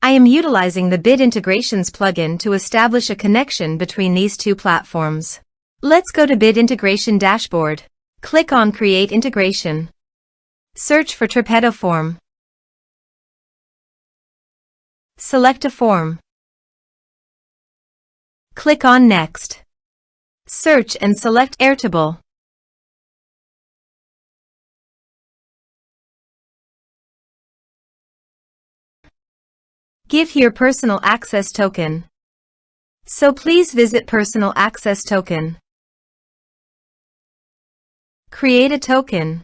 I am utilizing the Bit Integrations plugin to establish a connection between these two platforms. Let's go to Bit Integration Dashboard. Click on Create Integration. Search for Tripetto Form. Select a form. Click on Next. Search and select Airtable. Give here Personal Access Token. So please visit Personal Access Token. Create a token.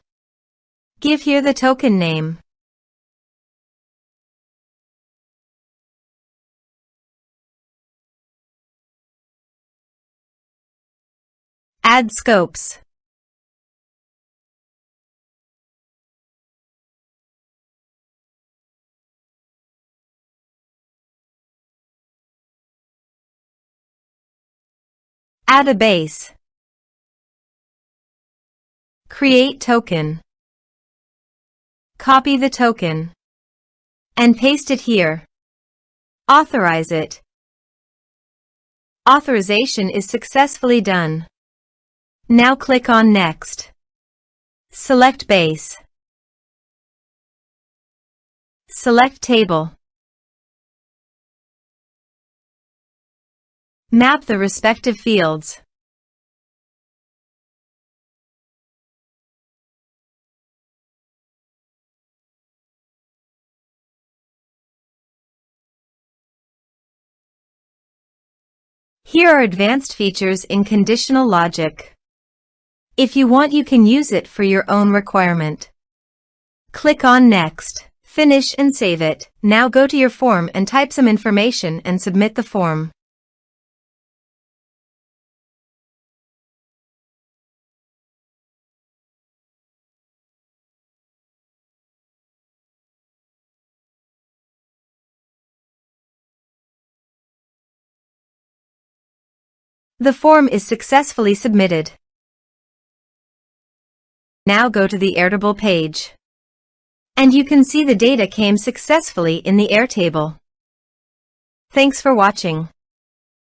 Give here the token name. Add scopes. Add a base. Create token. Copy the token and paste it here. Authorize it. Authorization is successfully done. Now click on Next. Select Base. Select Table. Map the respective fields. Here are advanced features in conditional logic. If you want, you can use it for your own requirement. Click on Next. Finish and save it. Now go to your form and type some information and submit the form. The form is successfully submitted. Now go to the Airtable page. And you can see the data came successfully in the Airtable. Thanks for watching.